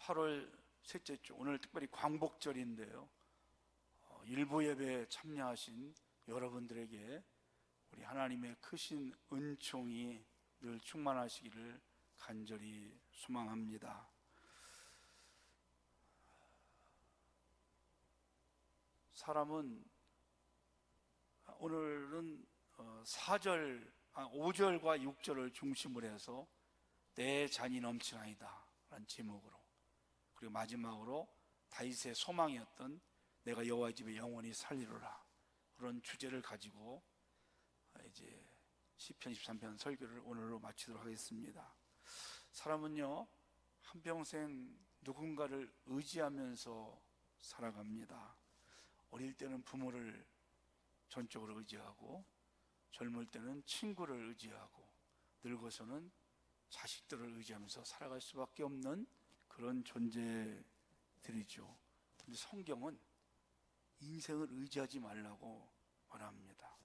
8월 셋째 주, 오늘 특별히 광복절인데요. 일부 예배에 참여하신 여러분들에게 우리 하나님의 크신 은총이 늘 충만하시기를 간절히 소망합니다. 사람은 오늘은 5절과 6절을 중심으로 해서 내 잔이 넘치나이다 라는 제목으로, 그리고 마지막으로 다윗의 소망이었던 내가 여호와의 집에 영원히 살리로라, 그런 주제를 가지고 이제 시편 23편 설교를 오늘로 마치도록 하겠습니다. 사람은요, 한평생 누군가를 의지하면서 살아갑니다. 어릴 때는 부모를 전적으로 의지하고, 젊을 때는 친구를 의지하고, 늙어서는 자식들을 의지하면서 살아갈 수밖에 없는 그런 존재들이죠. 근데 성경은 인생을 의지하지 말라고 말합니다.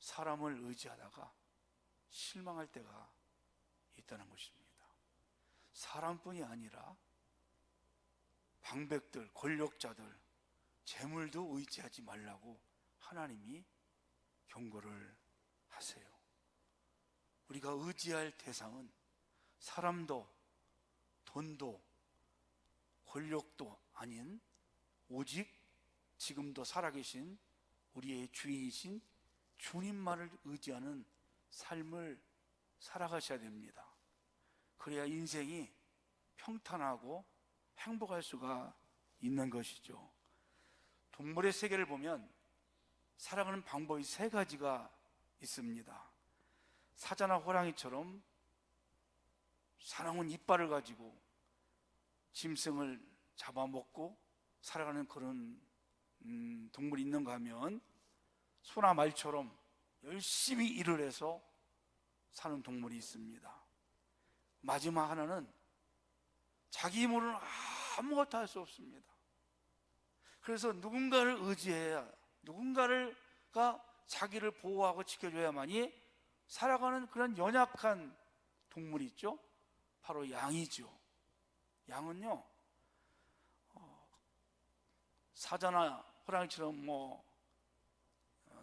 사람을 의지하다가 실망할 때가 있다는 것입니다. 사람뿐이 아니라 방백들, 권력자들, 재물도 의지하지 말라고 하나님이 경고를 하세요. 우리가 의지할 대상은 사람도 돈도 권력도 아닌 오직 지금도 살아계신 우리의 주인이신 주님만을 의지하는 삶을 살아가셔야 됩니다. 그래야 인생이 평탄하고 행복할 수가 있는 것이죠. 동물의 세계를 보면 살아가는 방법이 3가지가 있습니다. 사자나 호랑이처럼 사나운 이빨을 가지고 짐승을 잡아먹고 살아가는 그런 동물이 있는가 하면, 소나 말처럼 열심히 일을 해서 사는 동물이 있습니다. 마지막 하나는 자기 힘으로는 아무것도 할 수 없습니다. 그래서 누군가를 의지해야, 누군가가 자기를 보호하고 지켜줘야만이 살아가는 그런 연약한 동물이 있죠. 바로 양이죠. 양은요, 사자나 호랑이처럼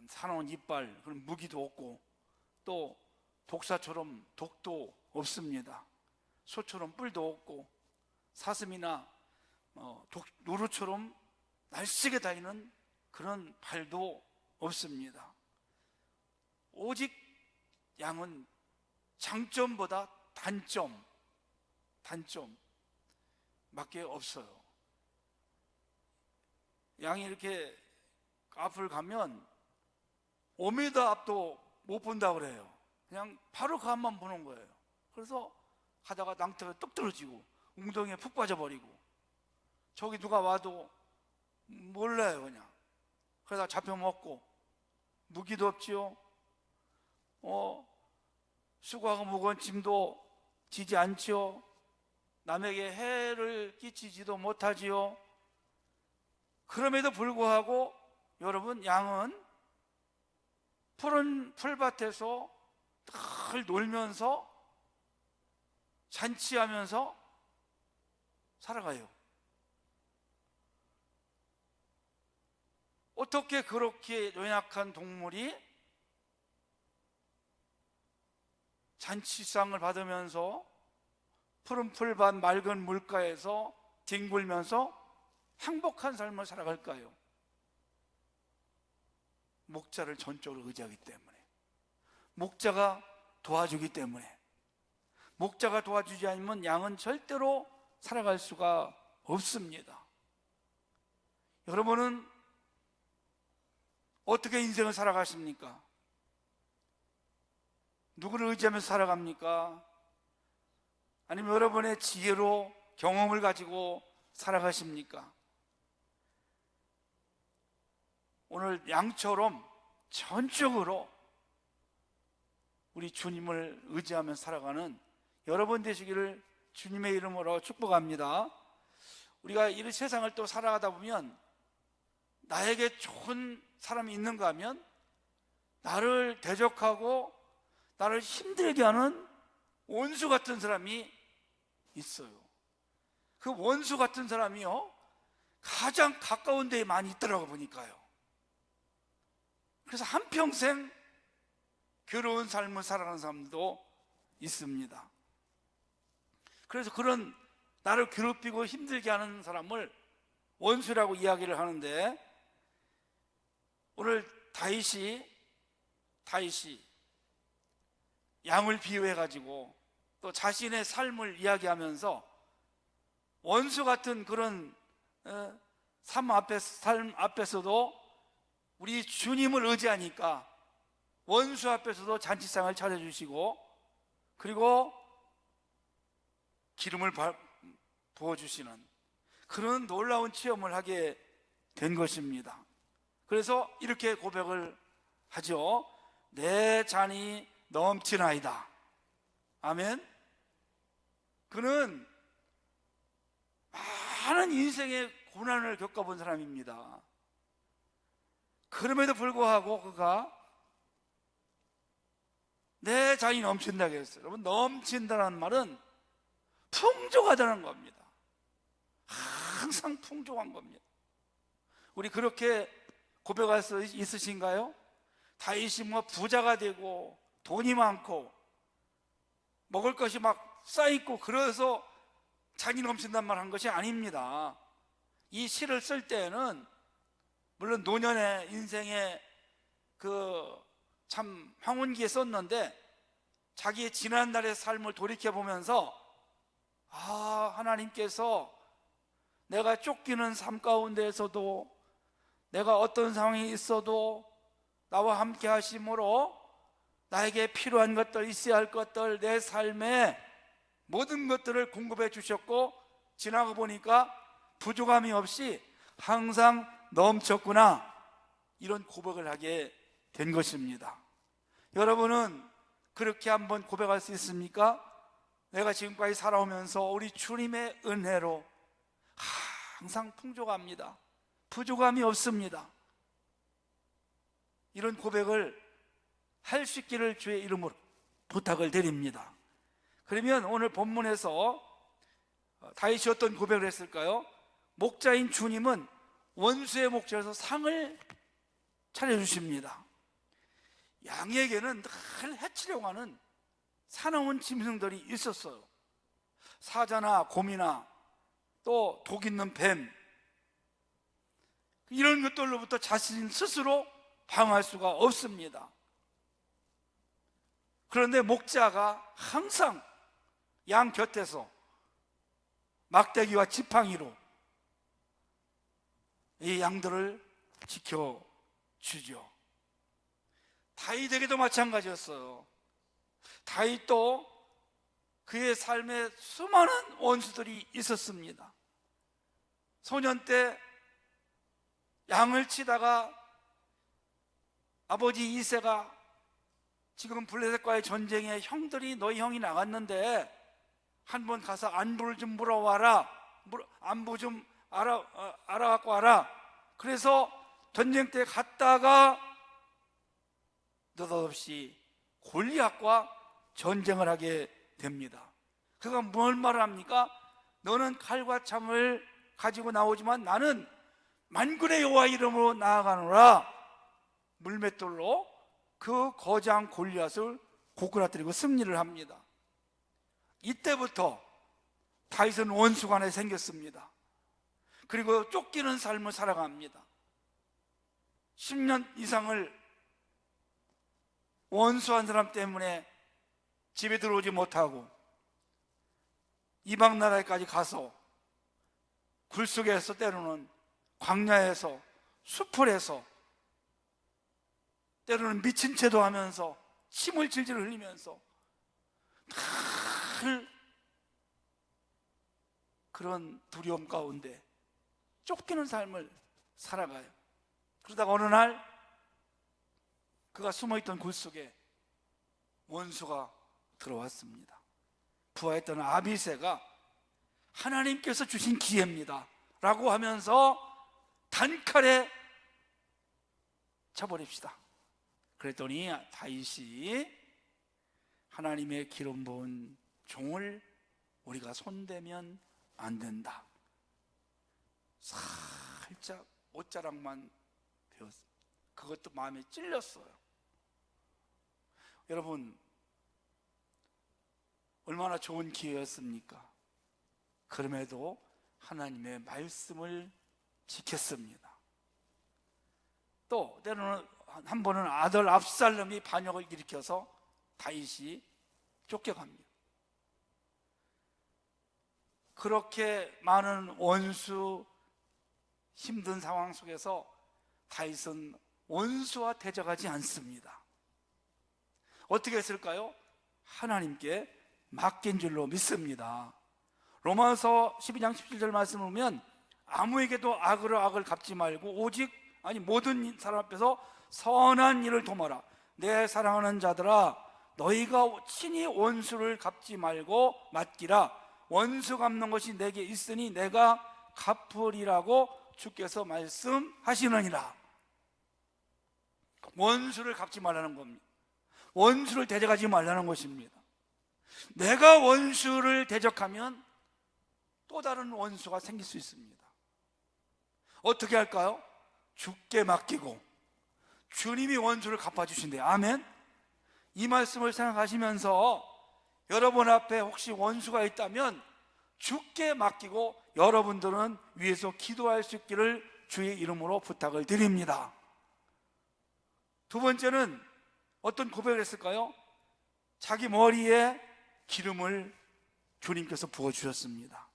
사나운 이빨, 그런 무기도 없고, 또 독사처럼 독도 없습니다. 소처럼 뿔도 없고, 사슴이나 노루처럼 날쌔게 다니는 그런 발도 없습니다. 오직 양은 장점보다 단점밖에 없어요. 양이 이렇게 앞을 가면 5m 앞도 못 본다고 그래요. 그냥 바로 그 앞만 보는 거예요. 그래서 가다가 낭떠러지가 뚝 떨어지고 웅덩이에 푹 빠져버리고, 저기 누가 와도 몰라요. 그냥 그러다 잡혀먹고, 무기도 없지요. 수고하고 무거운 짐도 지지 않지요. 남에게 해를 끼치지도 못하지요. 그럼에도 불구하고 여러분, 양은 푸른 풀밭에서 늘 놀면서 잔치하면서 살아가요. 어떻게 그렇게 연약한 동물이 잔치상을 받으면서 푸른 풀밭 맑은 물가에서 뒹굴면서 행복한 삶을 살아갈까요? 목자를 전적으로 의지하기 때문에, 목자가 도와주기 때문에. 목자가 도와주지 않으면 양은 절대로 살아갈 수가 없습니다. 여러분은 어떻게 인생을 살아가십니까? 누구를 의지하면서 살아갑니까? 아니면 여러분의 지혜로 경험을 가지고 살아가십니까? 오늘 양처럼 전적으로 우리 주님을 의지하면서 살아가는 여러분 되시기를 주님의 이름으로 축복합니다. 우리가 이 세상을 또 살아가다 보면 나에게 좋은 사람이 있는가 하면 나를 대적하고 나를 힘들게 하는 원수 같은 사람이 있어요. 그 원수 같은 사람이요 가장 가까운 데에 많이 있더라고 보니까요. 그래서 한평생 괴로운 삶을 살아가는 사람도 있습니다. 그래서 그런 나를 괴롭히고 힘들게 하는 사람을 원수라고 이야기를 하는데, 오늘 다윗이 양을 비유해가지고 또 자신의 삶을 이야기하면서 원수 같은 그런 삶 앞에서도 우리 주님을 의지하니까 원수 앞에서도 잔치상을 차려주시고, 그리고 기름을 부어주시는 그런 놀라운 체험을 하게 된 것입니다. 그래서 이렇게 고백을 하죠. 내 잔이 넘치나이다. 아멘. 그는 많은 인생의 고난을 겪어본 사람입니다. 그럼에도 불구하고 그가 내 잔이 넘친다고 했어요. 여러분, 넘친다는 말은 풍족하다는 겁니다. 항상 풍족한 겁니다. 우리 그렇게 고백할 수 있으신가요? 다윗이 뭐 부자가 되고 돈이 많고 먹을 것이 막 쌓이고 그래서 잔이 넘친단 말 한 것이 아닙니다. 이 시를 쓸 때에는 물론 노년의 인생의 그 참 황혼기에 썼는데, 자기의 지난날의 삶을 돌이켜보면서 하나님께서 내가 쫓기는 삶 가운데에서도 내가 어떤 상황이 있어도 나와 함께 하심으로 나에게 필요한 것들, 있어야 할 것들, 내 삶의 모든 것들을 공급해 주셨고, 지나가 보니까 부족함이 없이 항상 넘쳤구나, 이런 고백을 하게 된 것입니다. 여러분은 그렇게 한번 고백할 수 있습니까? 내가 지금까지 살아오면서 우리 주님의 은혜로 항상 풍족합니다. 부족함이 없습니다. 이런 고백을 할 수 있기를 주의 이름으로 부탁을 드립니다. 그러면 오늘 본문에서 다윗이 어떤 고백을 했을까요? 목자인 주님은 원수의 목자에서 상을 차려주십니다. 양에게는 늘 해치려고 하는 사나운 짐승들이 있었어요. 사자나 곰이나 또 독 있는 뱀, 이런 것들로부터 자신 스스로 방어할 수가 없습니다. 그런데 목자가 항상 양 곁에서 막대기와 지팡이로 이 양들을 지켜주죠. 다윗에게도 마찬가지였어요. 다윗도 그의 삶에 수많은 원수들이 있었습니다. 소년 때 양을 치다가 아버지 이새가 지금 블레셋과의 전쟁에 형들이 너희 형이 나갔는데 한번 가서 안부를 좀 물어와라, 안부 좀 알아갖고 와라. 그래서 전쟁 때 갔다가 느닷없이 골리앗과 전쟁을 하게 됩니다. 그가 뭘 말을 합니까? 너는 칼과 창을 가지고 나오지만 나는 만군의 여호와 이름으로 나아가노라. 물맷돌로 그 거장 골리앗을 고꾸라뜨리고 승리를 합니다. 이때부터 다윗은 원수가 하나 생겼습니다. 그리고 쫓기는 삶을 살아갑니다. 10년 이상을 원수한 사람 때문에 집에 들어오지 못하고 이방 나라에까지 가서 굴속에서, 때로는 광야에서, 수풀에서, 때로는 미친 채도 하면서 침을 질질 흘리면서 늘 그런 두려움 가운데 쫓기는 삶을 살아가요. 그러다가 어느 날 그가 숨어있던 굴속에 원수가 들어왔습니다. 부하였던 아비새가 하나님께서 주신 기회입니다 라고 하면서 단칼에 쳐버립시다. 그랬더니 다윗이 하나님의 기름 부은 종을 우리가 손대면 안 된다. 살짝 옷자락만 배웠습니다. 그것도 마음에 찔렸어요. 여러분, 얼마나 좋은 기회였습니까? 그럼에도 하나님의 말씀을 지켰습니다. 또 때로는 한 번은 아들 압살롬이 반역을 일으켜서 다윗이 쫓겨갑니다. 그렇게 많은 원수, 힘든 상황 속에서 다윗은 원수와 대적하지 않습니다. 어떻게 했을까요? 하나님께 맡긴 줄로 믿습니다. 로마서 12장 17절 말씀을 보면 아무에게도 악으로 악을 갚지 말고 오직 모든 사람 앞에서 선한 일을 도모하라. 내 사랑하는 자들아, 너희가 친히 원수를 갚지 말고 맡기라. 원수 갚는 것이 내게 있으니 내가 갚으리라고 주께서 말씀하시느니라. 원수를 갚지 말라는 겁니다. 원수를 대적하지 말라는 것입니다. 내가 원수를 대적하면 또 다른 원수가 생길 수 있습니다. 어떻게 할까요? 주께 맡기고 주님이 원수를 갚아주신대요. 아멘. 이 말씀을 생각하시면서 여러분 앞에 혹시 원수가 있다면 주께 맡기고 여러분들은 위에서 기도할 수 있기를 주의 이름으로 부탁을 드립니다. 두 번째는 어떤 고백을 했을까요? 자기 머리에 기름을 주님께서 부어주셨습니다.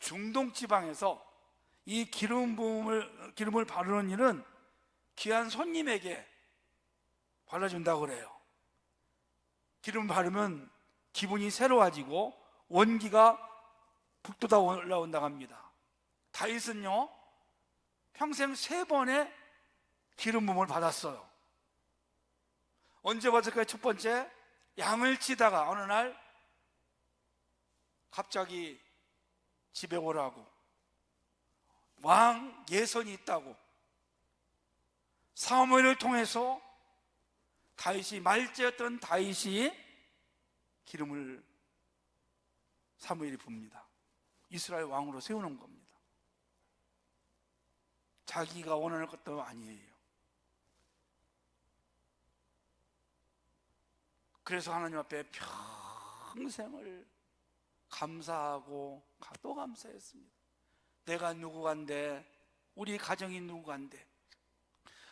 중동 지방에서 이 기름을 바르는 일은 귀한 손님에게 발라준다고 그래요. 기름 바르면 기분이 새로워지고 원기가 북돋아 올라온다고 합니다. 다윗은요, 평생 3번의 기름 부음을 받았어요. 언제 받을까요? 첫 번째, 양을 치다가 어느 날 갑자기 집에 오라고, 왕 예선이 있다고, 사무엘을 통해서 다윗이, 말제였던 다윗이 기름을 사무엘이 붑니다. 이스라엘 왕으로 세우는 겁니다. 자기가 원하는 것도 아니에요. 그래서 하나님 앞에 평생을 감사하고 또 감사했습니다. 내가 누구간데, 우리 가정이 누구간데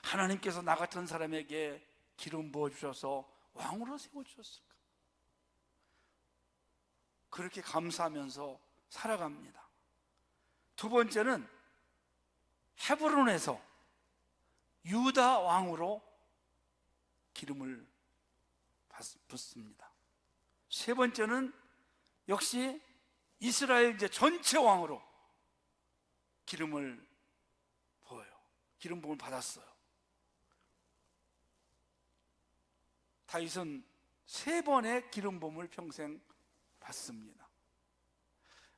하나님께서 나 같은 사람에게 기름 부어주셔서 왕으로 세워주셨을까? 그렇게 감사하면서 살아갑니다. 두 번째는 헤브론에서 유다 왕으로 기름을 붓습니다. 세 번째는 역시 이스라엘 전체 왕으로 기름을 부어요. 기름 부음을 받았어요. 다윗은 3번의 기름 부음을 평생 받습니다.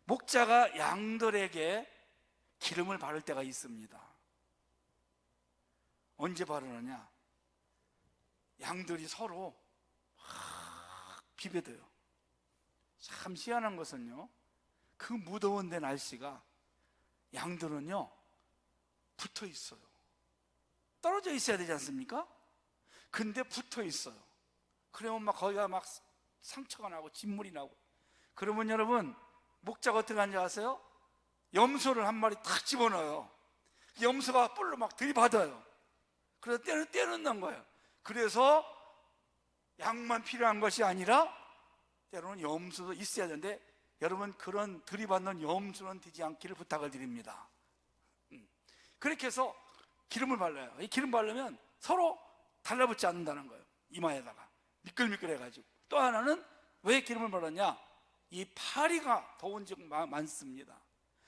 목자가 양들에게 기름을 바를 때가 있습니다. 언제 바르느냐? 양들이 서로 비벼대요. 참 희한한 것은요, 그 무더운 데 날씨가 양들은요 붙어 있어요. 떨어져 있어야 되지 않습니까? 근데 붙어 있어요. 그러면 거기가 상처가 나고 진물이 나고. 그러면 여러분, 목자가 어떻게 하는지 아세요? 염소를 한 마리 탁 집어넣어요. 염소가 뿔로 들이받아요. 그래서 떼어넣는 거예요. 그래서 양만 필요한 것이 아니라 때로는 염소도 있어야 되는데, 여러분, 그런 들이받는 염소는 되지 않기를 부탁을 드립니다. 그렇게 해서 기름을 발라요. 이 기름 바르면 서로 달라붙지 않는다는 거예요. 이마에다가 미끌미끌해가지고. 또 하나는 왜 기름을 바르냐? 이 파리가 더운 지역 많습니다.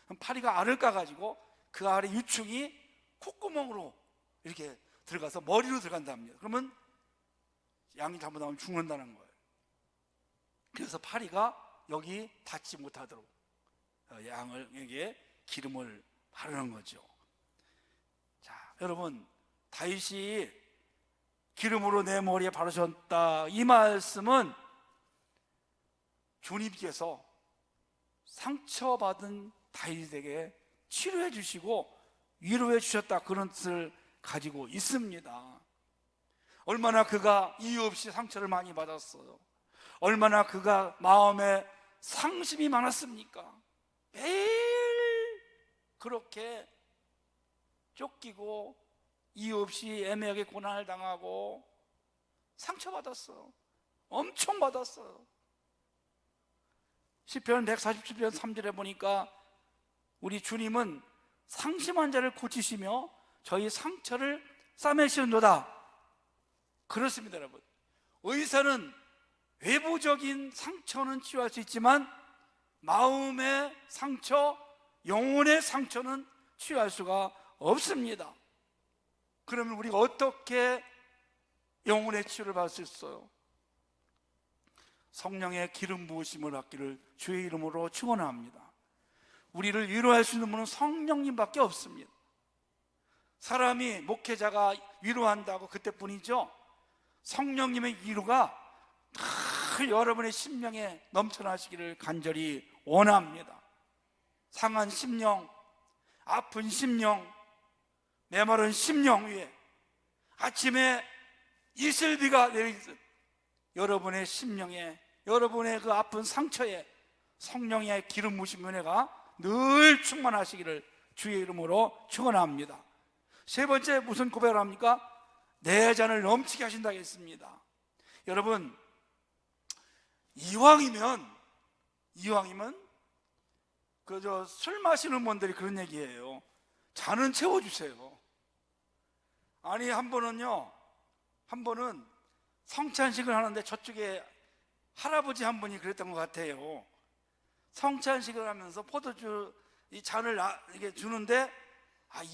그럼 파리가 알을 까가지고 그 알의 유충이 콧구멍으로 이렇게 들어가서 머리로 들어간답니다. 그러면 양이 잘못하면 죽는다는 거예요. 그래서 파리가 여기 닿지 못하도록 양에게 기름을 바르는 거죠. 자, 여러분, 다윗이 기름으로 내 머리에 바르셨다, 이 말씀은 주님께서 상처받은 다윗에게 치료해 주시고 위로해 주셨다, 그런 뜻을 가지고 있습니다. 얼마나 그가 이유 없이 상처를 많이 받았어요. 얼마나 그가 마음에 상심이 많았습니까? 매일 그렇게 쫓기고 이유 없이 애매하게 고난을 당하고 상처받았어요. 엄청 받았어요. 시편 147편 3절에 보니까 우리 주님은 상심한 자를 고치시며 저희 상처를 싸매시는도다. 그렇습니다, 여러분. 의사는 외부적인 상처는 치유할 수 있지만 마음의 상처, 영혼의 상처는 치유할 수가 없습니다. 그러면 우리가 어떻게 영혼의 치유를 받을 수 있어요? 성령의 기름 부으심을 받기를 주의 이름으로 축원합니다. 우리를 위로할 수 있는 분은 성령님밖에 없습니다. 사람이, 목회자가 위로한다고 그때뿐이죠. 성령님의 위로가 다 여러분의 심령에 넘쳐나시기를 간절히 원합니다. 상한 심령, 아픈 심령, 메마른 심령 위에 아침에 이슬비가 내리듯 여러분의 심령에, 여러분의 그 아픈 상처에 성령의 기름 부으신 은혜가 늘 충만하시기를 주의 이름으로 축원합니다. 세 번째 무슨 고백을 합니까? 내 잔을 넘치게 하신다고 했습니다. 여러분, 이왕이면 그저 술 마시는 분들이 그런 얘기예요. 잔은 채워주세요. 아니, 한 번은 성찬식을 하는데 저쪽에 할아버지 한 분이 그랬던 것 같아요. 성찬식을 하면서 포도주 이 잔을 이게 주는데,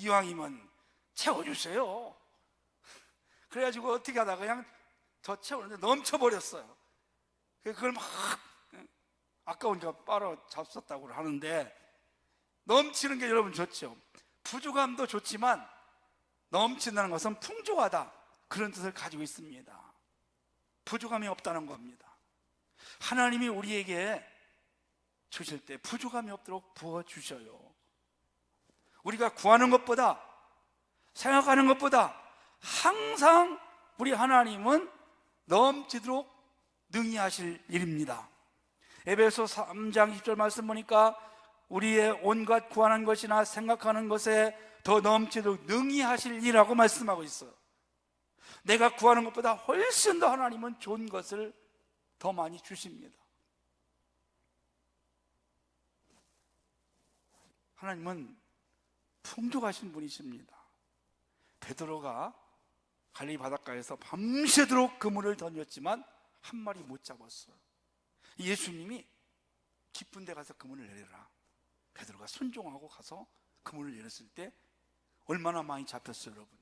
이왕이면 채워주세요. 그래가지고 어떻게 하다가 그냥 더 채우는데 넘쳐버렸어요. 그걸 막 아까우니까 빨아 잡섰다고 하는데, 넘치는 게 여러분 좋죠. 부족함도 좋지만 넘친다는 것은 풍족하다, 그런 뜻을 가지고 있습니다. 부족함이 없다는 겁니다. 하나님이 우리에게 주실 때 부족함이 없도록 부어주셔요. 우리가 구하는 것보다, 생각하는 것보다 항상 우리 하나님은 넘치도록 능히 하실 일입니다. 에베소 3장 10절 말씀 보니까 우리의 온갖 구하는 것이나 생각하는 것에 더 넘치도록 능히 하실 일이라고 말씀하고 있어요. 내가 구하는 것보다 훨씬 더 하나님은 좋은 것을 더 많이 주십니다. 하나님은 풍족하신 분이십니다. 베드로가 갈릴리 바닷가에서 밤새도록 그물을 던졌지만 한 마리 못 잡았어요. 예수님이 깊은 데 가서 그물을 내려라. 베드로가 순종하고 가서 그물을 내렸을 때 얼마나 많이 잡혔어요, 여러분.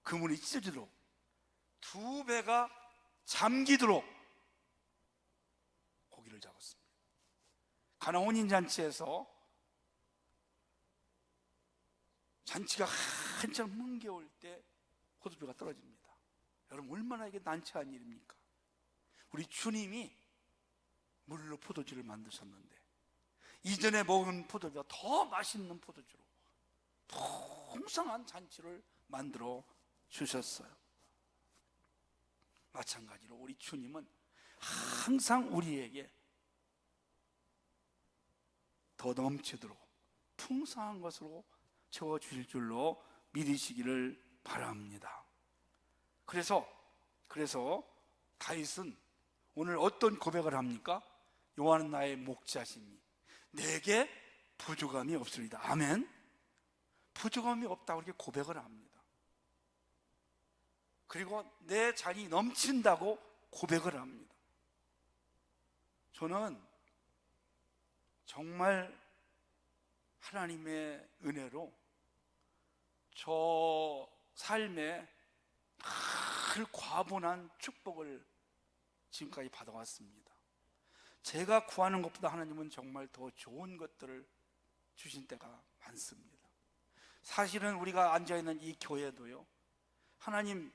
그물이 찢어지도록, 두 배가 잠기도록 고기를 잡았습니다. 가나 혼인잔치에서 잔치가 한참 흥겨울 때 포도주가 떨어집니다. 여러분, 얼마나 이게 난처한 일입니까? 우리 주님이 물로 포도주를 만드셨는데 이전에 먹은 포도주가 더 맛있는 포도주로 풍성한 잔치를 만들어 주셨어요. 마찬가지로 우리 주님은 항상 우리에게 더 넘치도록 풍성한 것으로 채워주실 줄로 믿으시기를 바랍니다. 그래서 다윗은 오늘 어떤 고백을 합니까? 여호와는 나의 목자시니 내게 부족함이 없으리다. 아멘. 부족함이 없다고 이렇게 고백을 합니다. 그리고 내 잔이 넘친다고 고백을 합니다. 저는 정말 하나님의 은혜로 저 삶에 늘 과분한 축복을 지금까지 받아왔습니다. 제가 구하는 것보다 하나님은 정말 더 좋은 것들을 주신 때가 많습니다. 사실은 우리가 앉아있는 이 교회도요, 하나님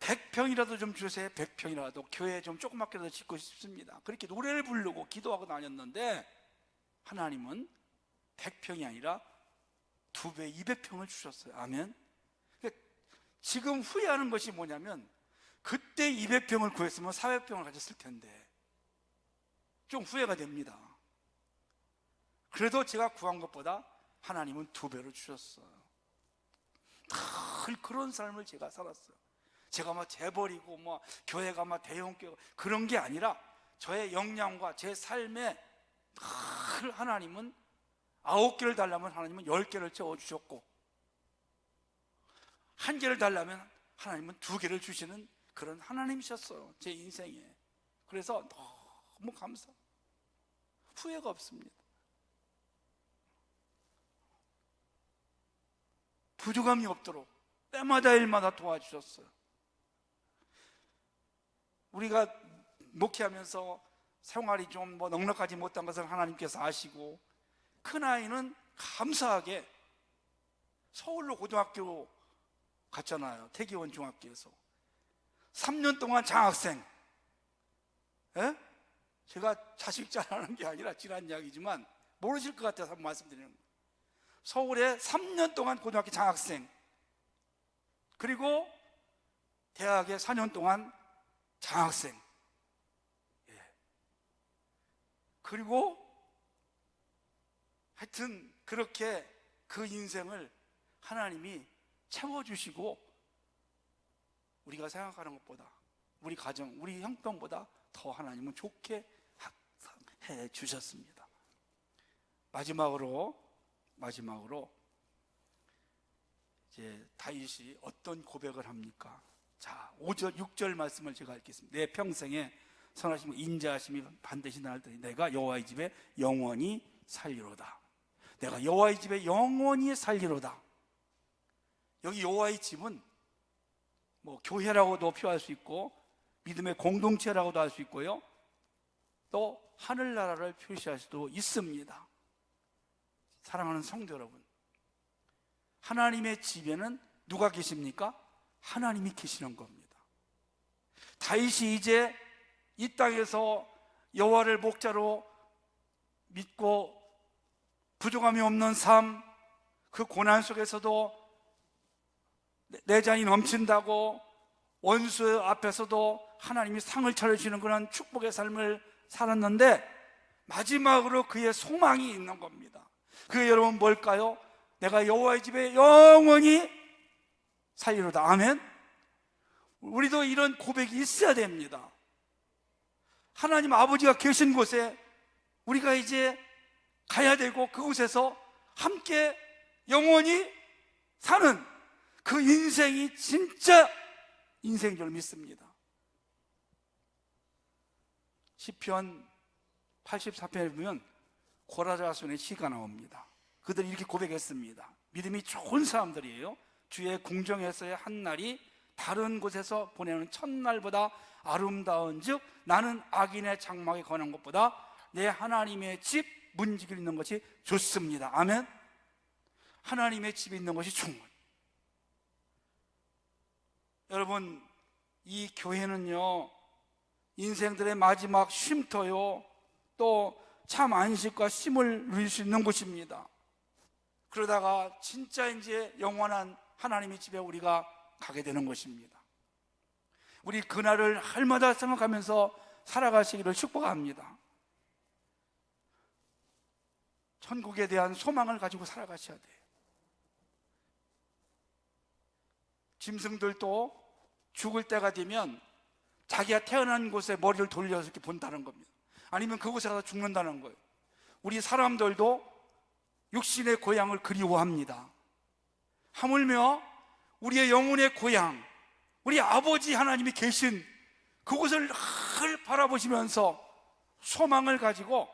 100평이라도 좀 주세요. 100평이라도 교회 좀 조그맣게라도 짓고 싶습니다. 그렇게 노래를 부르고 기도하고 다녔는데 하나님은 100평이 아니라 2배 200평을 주셨어요. 아멘. 그러니까 지금 후회하는 것이 뭐냐면 그때 200평을 구했으면 400평을 가졌을 텐데 좀 후회가 됩니다. 그래도 제가 구한 것보다 하나님은 2배로 주셨어요. 늘 그런 삶을 제가 살았어요. 제가 막 재벌이고 뭐 교회가 막 대형교회 그런 게 아니라 저의 역량과 제 삶에 늘 하나님은 9개를 달라면 하나님은 10개를 채워주셨고 1개를 달라면 하나님은 2개를 주시는 그런 하나님이셨어요. 제 인생에. 그래서 너무 감사, 후회가 없습니다. 부족함이 없도록 때마다 일마다 도와주셨어요. 우리가 목회하면서 생활이 좀 넉넉하지 못한 것을 하나님께서 아시고 큰아이는 감사하게 서울로 고등학교 갔잖아요. 태기원 중학교에서 3년 동안 장학생. 에? 제가 자식 자랑하는 게 아니라 지난 이야기지만 모르실 것 같아서 한번 말씀드리는 거예요. 서울에 3년 동안 고등학교 장학생, 그리고 대학에 4년 동안 장학생, 그리고 하여튼 그렇게 그 인생을 하나님이 채워주시고 우리가 생각하는 것보다 우리 가정, 우리 형편보다 더 하나님은 좋게 해 주셨습니다. 마지막으로 이제 다윗이 어떤 고백을 합니까? 자, 5절 6절 말씀을 제가 읽겠습니다. 내 평생에 선하심과 인자하심이 반드시 나를 더니 내가 여호와의 집에 영원히 살리로다. 내가 여호와의 집에 영원히 살리로다. 여기 여호와의 집은 뭐 교회라고도 표현할 수 있고 믿음의 공동체라고도 할 수 있고요, 또 하늘나라를 표시할 수도 있습니다. 사랑하는 성도 여러분, 하나님의 집에는 누가 계십니까? 하나님이 계시는 겁니다. 다윗이 이제 이 땅에서 여호와를 목자로 믿고 부족함이 없는 삶, 그 고난 속에서도 내 잔이 넘친다고 원수 앞에서도 하나님이 상을 차려주시는 그런 축복의 삶을 살았는데 마지막으로 그의 소망이 있는 겁니다. 그게 여러분 뭘까요? 내가 여호와의 집에 영원히 살리로다. 아멘. 우리도 이런 고백이 있어야 됩니다. 하나님 아버지가 계신 곳에 우리가 이제 가야 되고 그곳에서 함께 영원히 사는 그 인생이 진짜 인생인 줄 믿습니다. 시편 84편에 보면 고라자손의 시가 나옵니다. 그들이 이렇게 고백했습니다. 믿음이 좋은 사람들이에요. 주의 궁정에서의 한 날이 다른 곳에서 보내는 첫날보다 아름다운 즉 나는 악인의 장막에 거는 것보다 내 하나님의 집 문지기를 있는 것이 좋습니다. 아멘. 하나님의 집에 있는 것이 좋은 거예요. 여러분, 이 교회는요 인생들의 마지막 쉼터요 또 참 안식과 쉼을 누릴 수 있는 곳입니다. 그러다가 진짜 이제 영원한 하나님의 집에 우리가 가게 되는 것입니다. 우리 그날을 할마다 생각하면서 살아가시기를 축복합니다. 천국에 대한 소망을 가지고 살아가셔야 돼요. 짐승들도 죽을 때가 되면 자기가 태어난 곳에 머리를 돌려서 이렇게 본다는 겁니다. 아니면 그곳에 가서 죽는다는 거예요. 우리 사람들도 육신의 고향을 그리워합니다. 하물며 우리의 영혼의 고향, 우리 아버지 하나님이 계신 그곳을 늘 바라보시면서 소망을 가지고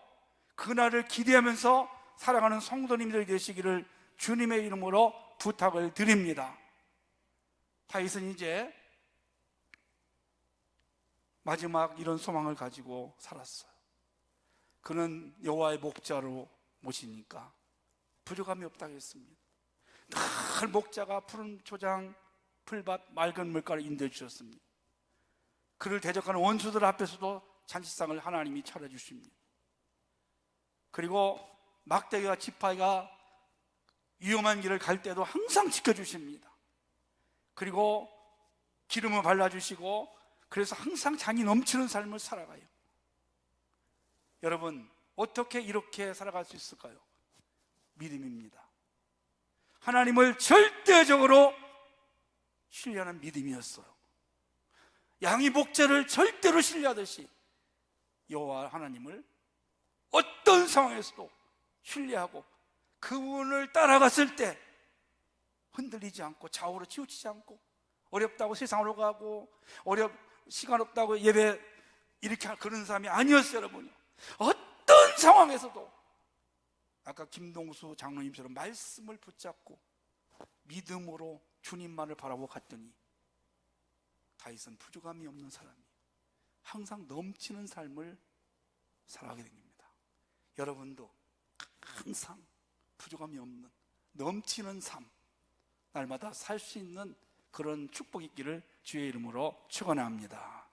그날을 기대하면서 살아가는 성도님들이 되시기를 주님의 이름으로 부탁을 드립니다. 다윗은 이제 마지막 이런 소망을 가지고 살았어요. 그는 여호와의 목자로 모시니까 부족함이 없다고 했습니다. 늘 목자가 푸른 초장 풀밭 맑은 물가를 인도해 주셨습니다. 그를 대적하는 원수들 앞에서도 잔치상을 하나님이 차려주십니다. 그리고 막대기와 지팡이가 위험한 길을 갈 때도 항상 지켜주십니다. 그리고 기름을 발라주시고, 그래서 항상 잔이 넘치는 삶을 살아가요. 여러분, 어떻게 이렇게 살아갈 수 있을까요? 믿음입니다. 하나님을 절대적으로 신뢰하는 믿음이었어요. 양이 목재를 절대로 신뢰하듯이 여호와 하나님을 어떤 상황에서도 신뢰하고 그분을 따라갔을 때 흔들리지 않고 좌우로 치우치지 않고, 어렵다고 세상으로 가고 시간 없다고 예배 이렇게 그런 사람이 아니었어요. 여러분요, 어떤 상황에서도 아까 김동수 장로님처럼 말씀을 붙잡고 믿음으로 주님만을 바라보고 갔더니 다윗은 부족함이 없는 사람이 항상 넘치는 삶을 살아가게 됩니다. 여러분도 항상 부족함이 없는 넘치는 삶, 날마다 살 수 있는 그런 축복이 있기를 주의 이름으로 축원합니다.